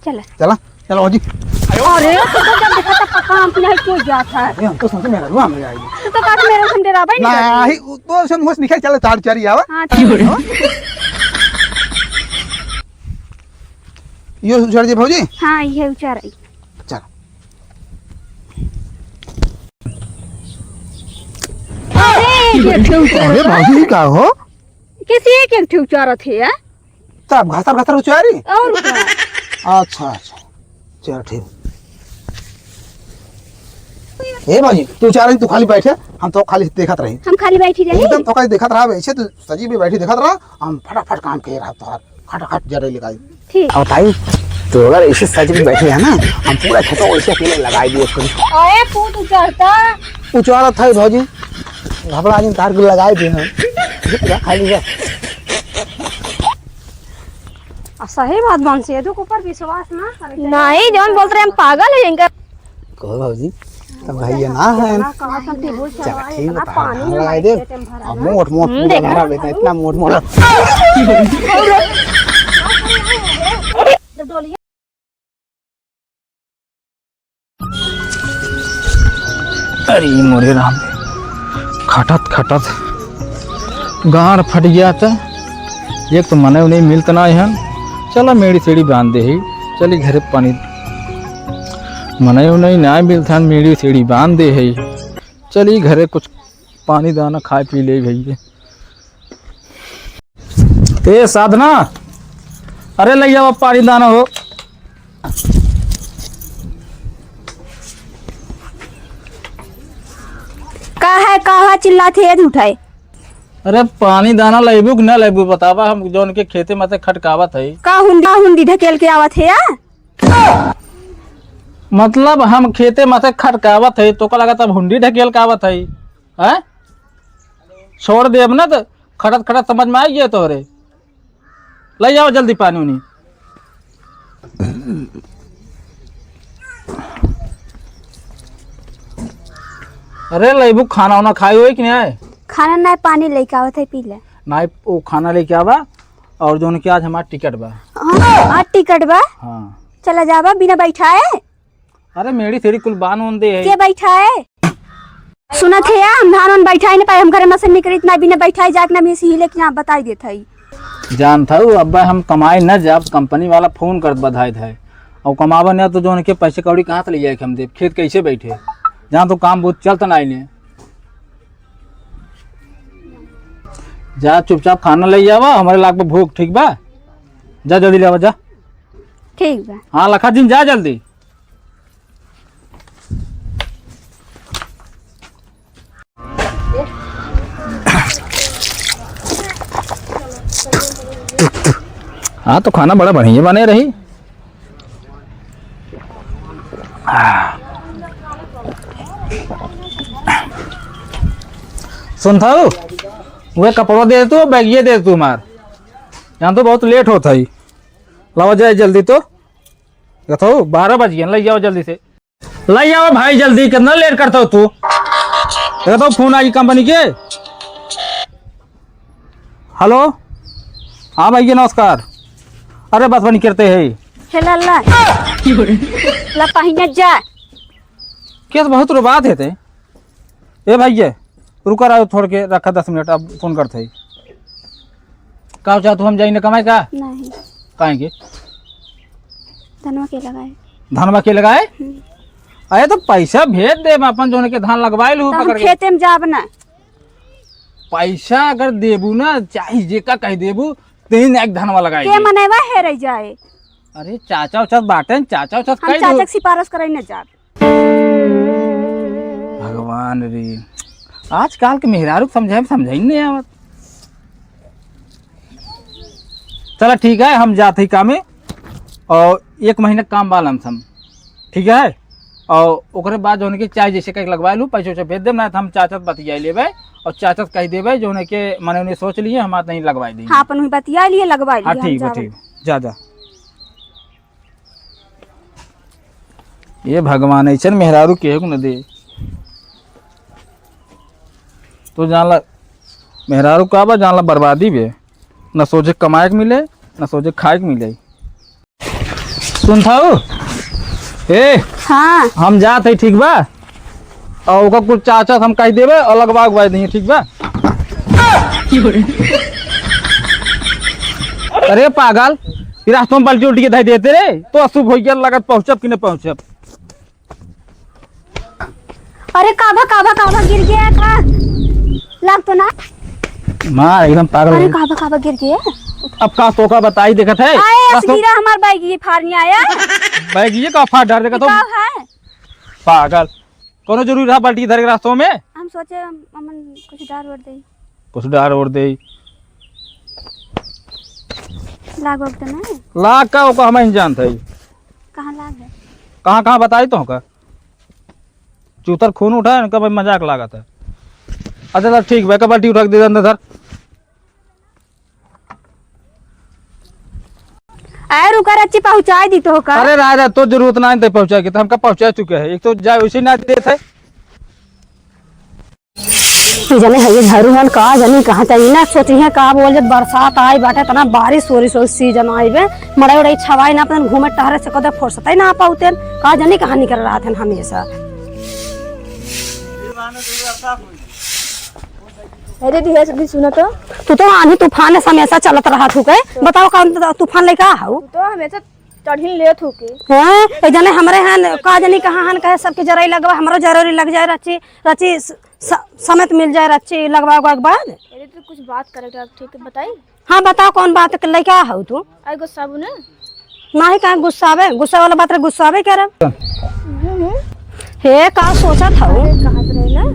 चला चला चलो भौजी। अरे तो जब देखा था पक्का हम नहीं क्यों जाता है हम तो समझ मेरा रुआ में आएगी तो का मेरे संग डेरा भाई नहीं तो सन मुझ निकल चले तार चरी आवा। हां ठीक ये उछाड़ जे भौजी। हां ये उचार आई चल अरे भौजी का हो किसी एक ठे उचार थे है तब घासा उचारी और क्या अच्छा अच्छा चल ठीक। ए भौजी तू उचारी तू खाली बैठे हम तो खाली देखत रही हम खाली बैठी रही एकदम तो खाली देखत रहा वैसे तू सजी भी बैठी देखत रहा हम फटाफट काम कर रहा तो खटाखट जरे लगाई ठीक और ताई तो अगर ऐसे सज भी बैठे हैं ना हम पूरा खेतों वैसे अकेले लगाई दिए उसको। अरे पूत उचारता उचारा था भौजी घबरा जी तार को लगाए दिए हम खाली जा सही बात बन से तो ऊपर विश्वास ना करे नहीं जौन बोल रहे हम पागल है इनका कहो भौजी तब भैया ना है कहां से टेबल चढ़ाए ठीक इतना पानी में लगाए दे मोट मोट पूरा भरा बेटा इतना मोट मोट अरे मोरे राम खटत खटत गाड़ फट गया था एक तो मने नहीं मिलता ना यहाँ चला मेरी सीढ़ी बांध दे ही चली घरे पानी मने नहीं ना मिलता मेरी सीढ़ी बांध दे है चली घरे कुछ पानी दाना खाए पी ले भैया। ए साधना अरे ले जाओ पानी दाना हो कहा चिल्लाते है उठाए अरे पानी दाना लेबू कि ना लेबू बतावा हम जौन के खेते में खटकावत है का हुंडी ढकेल के आवत है या मतलब हम खेते में खटकावत है तो का लगा तब हुंडी ढकेल के आवत है हैं छोड़ देब ना तो खटत खटत समझ में आई गया तोरे ले जाओ जल्दी पानी उनी अरे लेबू खाना वाना खाई हुई कि नहीं खाना ना पानी लेके आवत है पी ले नहीं वो खाना लेके आवा और जो कि आज हमारा टिकट बा आज टिकट बा हाँ चला जावा बिना बैठाए अरे मेरी तेरी कुल बान उन दे है के बैठाए सुना थे या हम धान बैठाए नहीं पाए हम घर में से निकल इतना बिना बैठाए जाके ना मैं से हिले कि यहाँ बताई देता है जान था अब्बा हम कमाए न जब कंपनी वाला फोन कर बधाई था और कमावा नहीं तो जो उनके पैसे कौड़ी कहाँ से ले जाए हम दे खेत कैसे बैठे जहाँ तो काम बहुत चलता ना इन्हें जा चुपचाप खाना ले जावा हमारे लाग पे भूख ठीक बा जा जल्दी ले जा ठीक बा हाँ लखा दिन जा जल्दी हाँ तो खाना बड़ा बढ़िया बने रही सुन था वह कपड़ा दे तू बैग ये दे तू मार यहाँ तो बहुत लेट होता ही लाओ जाए जल्दी तो 12 बज गए ले जाओ जल्दी से ले जाओ भाई जल्दी कितना लेट करता हो तू तो फोन आई कंपनी के हेलो हाँ भैया नमस्कार अरे बस बनी करते है चला ला ला पहिना जा क्या बहुत बात है थे ए भैया रुका रहा थोड़ के रखा 10 मिनट अब फोन करते ही का चाह तू हम जाइए कमाए का नहीं कहेंगे धनवा के लगाए धान के लगाए अरे तो पैसा भेज दे अपन जो के धान लगवाए लू हम खेते में जाब ना पैसा अगर देबू ना चाहे जे का कह देबू तीन एक धनवा लगाए के मनेवा है रह जाए अरे चाचा उचा बाटे चाचा उचा हम चाचा सिफारिश करे न जाब भगवान रे आजकल के मेहरारू समझाई नहीं आवत चला ठीक है हम जाते ही काम में और 1 महीना काम बालम हम ठीक है और ओकरे बाद जो के चाय जैसे कहीं लगवा लूँ पैसे वैसे भेज देव ना तो हम चाचा बतिया लेवे और चाचा कह देवे जो के मैंने उन्हें सोच लिए हम नहीं लगवा देंगे हाँ अपन बतिया लिए लगवा लिए हाँ ठीक है ठीक जा जा ये भगवान ऐसा मेहरारू के न दे तो जानला मेहरारू का बा जानला बर्बादी बे न सोचे कमाए के मिले न सोचे खाए के मिले सुन था ए हाँ हम जात है ठीक बा और ओकर कुछ चाचा हम कह देबे अलग बाग बाज नहीं ठीक बा। अरे पागल रास्तों में पलटी उल्टी के धाई देते रे तो अशुभ हो गया लगत पहुंचब कि नहीं पहुंचब। अरे काबा काबा काबा गिर गया का लग तो ना माँ एकदम पागल अरे है। काबा काबा गिर गया अब का तो का बताई देखत है आए रास्तों असगीरा हमार बाइक ये फाड़ नहीं आया बैग ये का फाड़ डर देखा तो का है पागल कोनो जरूरी रहा पलटी धरे के रास्तों में हम सोचे अमन कुछ डार वोट दे कुछ डार ओढ़ दे लाग वोट तो ना लाग का ओका हम जानत है कहाँ लाग है कहाँ कहाँ बताई तो का चूतर खून उठा है कब मजाक लागत है। अच्छा सर ठीक है कबल्टी उठा के दे अंदर सर। आए रुका रच्ची पहुँचा दी तो का अरे राजा तो जरूरत ना है पहुंचा के तो हमका पहुंचा चुके हैं एक तो जाए वैसे ना देते है। जने है ये झारू हन का जनी कहाँ चाहिए ना सोची है का बोल जब बरसात आई बाटे तना बारिश हो रही सीजन आई बे मड़ाई उड़ाई छवाई ना अपन घूमे टहरे से कदे फुर्सत ही ना पाउते का जनी कहाँ निकल रहा थे हमेशा। अरे धीरे से भी सुनो तो तू तो आंधी तूफान हमेशा चलत रहा थू के बताओ कौन तूफान लेके हाउ तो हमेशा चढ़ी ले थूके हैं ए जने हमरे हन का जनी कहाँ हन कहे सबके जराई लगवा हमरो जरूरी लग जाए रची रची समेत मिल जाए रची लगवा के बाद। अरे तो कुछ बात करे तो ठीक है बताई हाँ बताओ कौन बात के लेके हाउ तू आई गो साबु ना नाही कहाँ गुस्सावे गुस्सा वाला बात रे गुस्सावे कह रहा हे का सोचा था कहाँ से रहे ना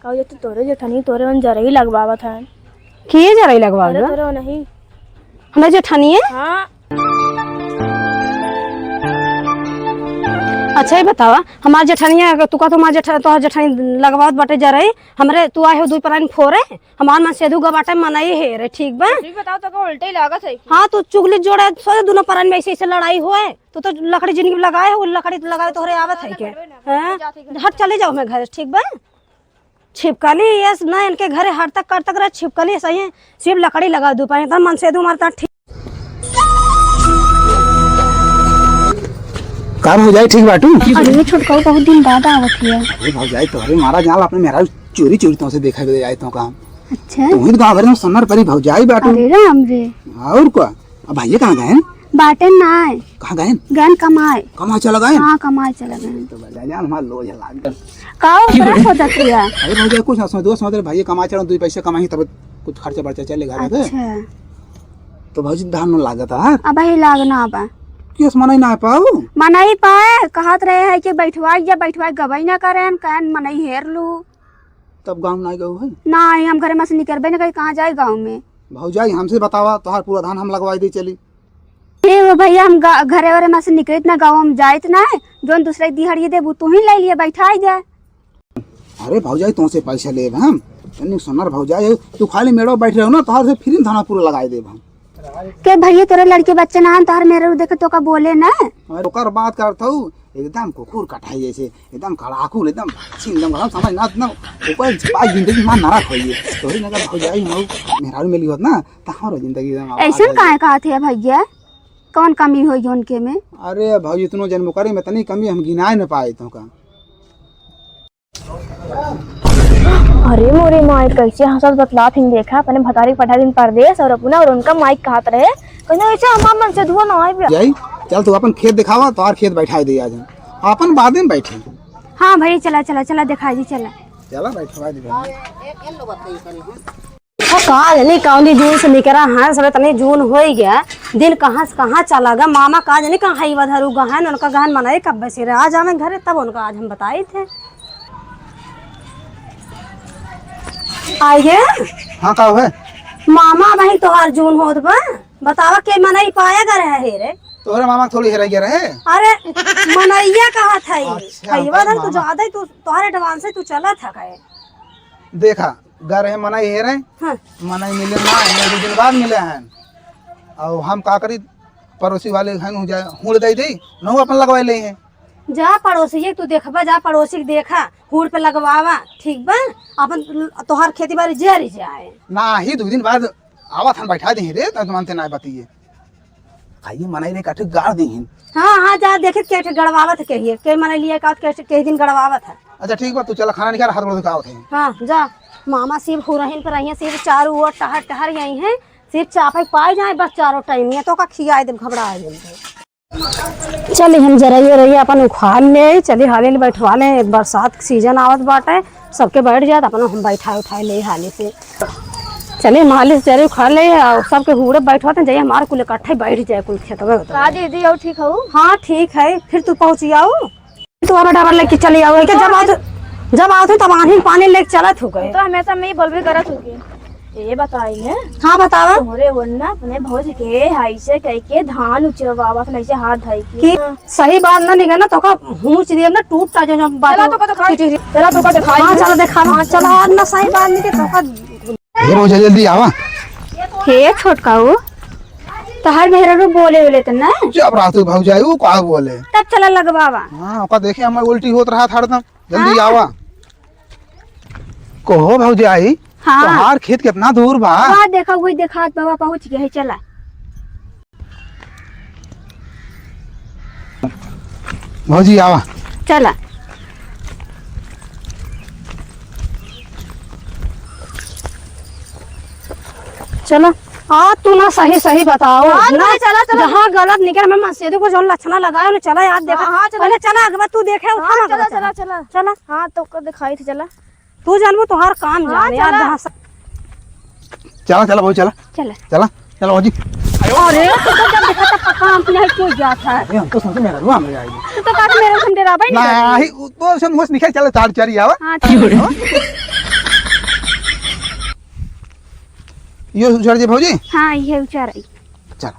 कहो ये तो तोरे जेठानी तोरे मन जरा ही लगवावा था किए जरा लगवा अरे तोरे नहीं हमें जेठानी है। हाँ अच्छा ही बतावा हमार जेठानी है तू का तो हमार तो जेठानी लगवावत बाटे जरा हमरे तू आए हो दुई प्राणी फोरे हमार मन सेधु गा बाटे मनाई है रे ठीक बा भी बताओ तो उल्टे ही लागत है हाँ तू चुगली जोड़े सो दोनों प्राणी में ऐसे लड़ाई होए तो लकड़ी जिंदगी लगाए हो लकड़ी लगाए तोहरे आवत है के हैं हट चले जाओ मैं घर ठीक बा छिपकली यस ना इनके घरे हर तक कर तक रह छिपकली सही है सिर्फ लकड़ी लगा दू पाए मन से दू मारता ठीक काम हो जाए ठीक बाटू। अरे छुटकाऊ बहुत दिन बाद आवत है अरे भाग जाए तो अरे मारा जाल अपने मेरा चोरी चोरी तो से देखा गया जाए तो काम अच्छा तो ही गांव भर में सन्नर परी भाग जाए बाटू। अरे राम रे और क्या अब भाई कहाँ गए बाटे ना कहाँ गए गन कमाए कमा चला गए हाँ कमाए चला गए तो बजा जान हमारा लो जा लाग गए। काओ बड़ा हो जाती है अरे भाग जाए कुछ ना समझ दो समझ भाई कमा चला दो पैसे कमाई तब कुछ खर्चा बर्चा चलेगा रे अच्छा तो भाजी धान लागत है अब ही लागना अब क्यों मनाई ना पाऊ मनाई पाए कहत रहे है कि बैठवाई गवाई ना करे कहन मनाई हेर लू तब गाँव ना गए है नहीं हम घर में से निकलबे ना कहीं कहाँ जाए गाँव में भाग जाए हमसे बतावा तोहार पूरा धान हम लगवाई दे चली हे वो भैया हम घरे वरे में से निकलित ना गाँव में जाइत ना जोन दूसरे दिहाड़ी देबू तू ही ले लिए बैठाई दे अरे भौजाई तुमसे पैसा ले हम तनी सोनर भौजाई तू खाली मेड़ो बैठ रहे हो ना तोहार से फिर धाना पूरा लगाई देब हम के भैया तोरे लड़के बच्चे ना तोहर मेरे देखे तो का बोले ना अरे ओकर बात करत हूँ एकदम कुकुर कटाई जैसे एकदम कड़ाकू एकदम एकदम गलत समझ ना ना ऊपर पाँच जिंदगी मां नाराज होइए तोरी नगर भौजाई हो मेहरारू मिली होत ना त हमरो जिंदगी एकदम ऐसे काहे कहा थे भैया कौन कमी हुई उनके में अरे भौजी इतनो जन्म करे में तनी कमी हम गिनाए न पाए तो का अरे मोरे माई कैसे हंसत बतला फिर देखा अपने भतारी पठा दिन परदेश और अपना और उनका माइक कहत रहे कहना ऐसे हमार मन से धुआ ना आए जाई चल तू अपन खेत दिखावा तोहार खेत बैठाई दे आज अपन बाद में बैठे हाँ भैया चला चला चला दिखाई दी चला चला बैठवा दे का जनी कौनी जून से निकला है सब तनी जून हो गया दिन कहाँ से कहाँ चला गया मामा का जनी कहाँ ही वधरू गहन उनका गहन मनाई कब बसे रहे आज हमें घरे तब उनका आज हम बताए थे आइए हां का है मामा भाई तोहार जून होत बा बतावा के मनाई पाया कर है रे तोहरे मामा थोड़ी हेरा गया रहे अरे मनैया कहा था अच्छा, ये तू मामा। ज्यादा तू तोहरे एडवांस से तू चला था कहे देखा घर है मनाई हेरे हाँ। मनाई मिले ना दो दिन बाद मिले हैं और हम का करी पड़ोसी वाले हैं हो जाए हुड़ दे दी न अपन लगवाई ले हैं जा पड़ोसी तू देखबा जा पड़ोसी के देखा हुड़ पे लगवावा ठीक बा अपन तोहार खेती बाड़ी जारी जाए ना ही दो दिन बाद आवत हम बैठा दी रे तो मानते ना बतिए खाइए मनाई ने काठे गाड़ दी हैं। हाँ हाँ जा देखे के गड़वावत है कहिए के मन लिए का के दिन गड़वावत है। अच्छा ठीक बा, तू चला खाना निकाल, हाथ गोड़ दिखाओ थे। हाँ जा मामा सिर्फ हो रही पर आई सिर्फ चारों ओर टहर टहर यही है, सिर्फ चापा पाए जाए बस चारों टाइम में तो का खियाए दे घबराए दे। चलिए हम जरा ये रही अपन उखाड़ ले, चलिए हाले ले बैठवा ले, एक बरसात सीजन आवत बाटे सबके बैठ जात अपन हम बैठा उठाए ले हाले से। चलिए माली से जरूर खा ले और सबके हुड़े बैठवाते जाइए हमारे कुल इकट्ठे बैठ जाए कुल खेत में। दीदी और ठीक हो? हाँ ठीक है, फिर तू पहुँची आओ तो अब डबर लेके चली आओ के जब आओ तब आनी पानी लेके चलत हो गए तो हमेशा मैं बोलबे करत होगी। ये बताई है हाँ बतावा तोहरे वरना अपने भौज के हाई से कह के धान उचरवावा नहीं से हाथ धाई कि सही बात ना निकले ना तो का हुच दिए ना टूटता जो बात चला तो का दिखाई चला तो का दिखाई हाँ चलो देखा हाँ चलो आज ना सही बात नहीं के तो का ये रोज जल्दी आवा। हे छोटका हो तो हर मेहरा बोले तो ना जब रात भाग जाए वो का बोले तब चला लगवावा। हाँ ओका देखे हमार उल्टी होत रहा था हरदम। जल्दी आवा कहो भाग आई। हाँ तोहार खेत कितना दूर बा? हाँ देखा वही देखा बाबा पहुँच गए चला। भौजी आवा। चला चलो हाँ तू ना सही सही बताओ ना चला चला जहाँ गलत निकल मैं मस्जिद को जो लक्षणा लगाया ना चला याद देखा हाँ, चला। पहले चला अगवा तू देखे उठा ना चला चला चला चला चला हाँ तो का दिखाई थी चला तू जानबो तोहार काम जाने यार जहाँ चला चला भाई चला चला चला चला भौजी। अरे तो जब देखा था पक्का हम नहीं क्यों जाता है हम तो समझ मेरा रुआ में आएगी तो का मेरे से डरा भाई नहीं तो सब मुझ निकल चला चार चारी आवा। हाँ चलो यो उछाड़ जे भौजी। हाँ ये उचार आई चला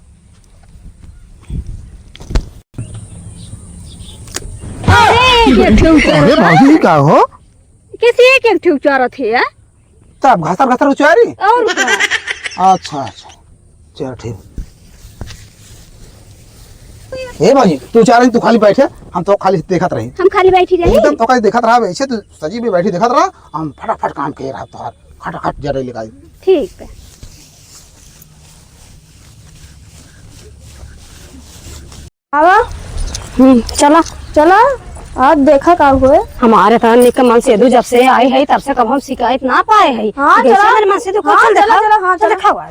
अरे भौजी का हो किसी एक एक ठीक उचारा थे यार तब घासा घासा उचारी। और क्या? अच्छा अच्छा चल ठीक। ए भौजी तू चार तू खाली बैठे हम तो खाली देखत रही हम खाली बैठी रही एकदम तो खाली देखत रहा वैसे तू सजी भी बैठी देखत रहा हम फटाफट काम के रहा तोहार फटाफट जरे लगाई। ठीक है आवा चला चला आज देखा का हुए हमारे तरह निकम मन से जब से आई है तब से कब हम शिकायत ना पाए है। हाँ, चला। मेरे मन से तो हाँ, चल चला, देखा चला, हाँ, चल चला। देखा हुआ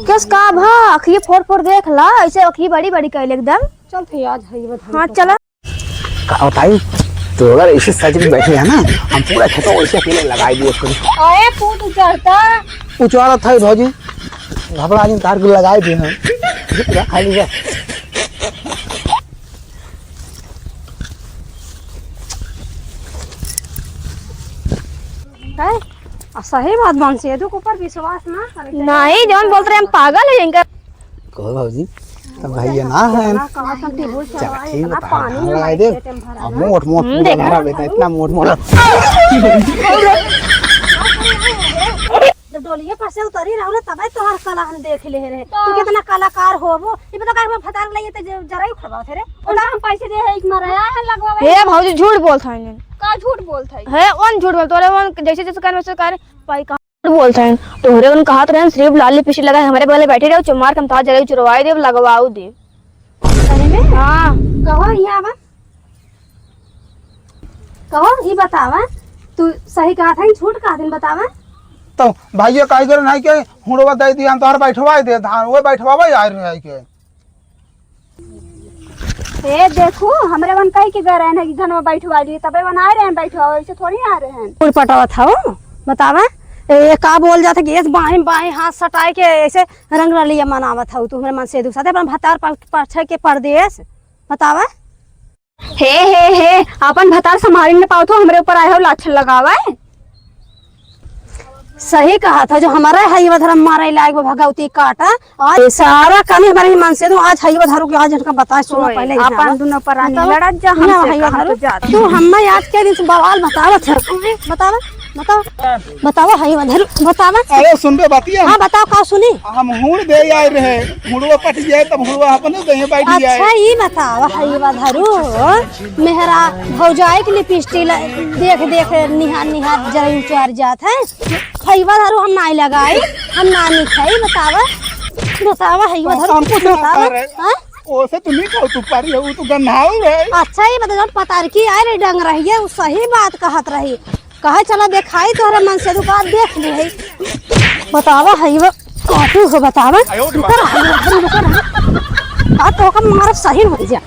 किस का भा अखी फोड़ फोड़ देख ला ऐसे अखी बड़ी बड़ी कैल एकदम चल थे आज है ये बता। हाँ चला का बताई तो अगर ऐसे सज में बैठे है ना हम पूरा खेत वैसे अकेले लगाई दिए उसको अरे फूट उचड़ता उचवारा था भौजी घबरा दिन तार को लगाए दिए हैं पूरा खाली जा। है सही बात बन से तू ऊपर विश्वास ना करे नहीं जौन बोल रहे हम पागल है इनका कहो भौजी तब भाई ये ना है ना कहा सब टेबल चल चलाए ठीक इतना है पानी में लगाई दे खेत में भरा अब मोट मोट पूरा भरा बेटा इतना मोट मोट जब डोलिए पर से उतरी रहो ना तबे तोहर कला हम देख ले रे तू कितना कलाकार होबो ये बता का फटाक लइए त जरा ही खड़वा थे रे ओला हम पैसे दे है एक मराया है लगवावे हे भौजी झूठ बोलता है इन्हें का झूठ बोलता है है ओन झूठ बोल तोरे ओन जैसे जैसे कर वैसे कर पाई का बोलता है तोरे ओन कहा तो सिर्फ लाली पीछे लगा हमारे बगल बैठे रहो चमार कम ता जरा चुरवाई दे लगवाऊ दे अरे में हां कहो यहाँ बा कहो ये बतावा तू सही कहा था झूठ कहा दिन बतावा तो भाई काई करे नहीं के हुड़वा दे दिया हम तोहर बैठवा दे धान वो बैठवावे आ रहे के ए देखो हमरे वन कहीं के गए रहे हैं कि घर में बैठवा लिए तबे वन आ रहे हैं बैठवा ऐसे थोड़ी आ रहे हैं फूल पटावा था वो बतावा ये का बोल जाता कि इस बाएं बाएं हाथ सटाए के ऐसे रंग रलिया मनावत था तू हमरे मन से दूसरा अपन भतार पाछे के परदेश बतावा हे अपन भतार संभाल न पाओ तो हमरे ऊपर आए हो लाछन लगावा है सही कहा था जो हमारा हई धर्म मारे लायक भगवती काटा और सारा कमी हमारे मन से तो आज हई धर्म के आज इनका बता सुनो पहले अपन दोनों पर लड़त जा हम तू हम आज के दिन से बवाल बतावत है बतावा बताओ बताओ हई धरू बतावा। अरे सुनबे बातिया हाँ बताओ का सुनी। हम हुड़ दे आए रहे हुड़वा पट जाए तब हुड़वा अपने दही बैठ अच्छा जाए। ये बतावा हई धरू मेहरा भौजाई के लिपस्टिक देख देख निहार निहार जरा उचार जात है। हई धरू हम नाई लगाई हम ना नहीं खाई बतावा बतावा हई धरू कुछ बतावा। ओसे तू नहीं कहू तू पारी हो तू गन्हाऊ रे। अच्छा ही बता पतार की आए रे डंग रही है सही बात कहत रही कहे चला देखाई तोहरा मन से दुकान देख ली है। बतावा हई वो काटू हो बतावा रुकर तो का मार सही हो जा।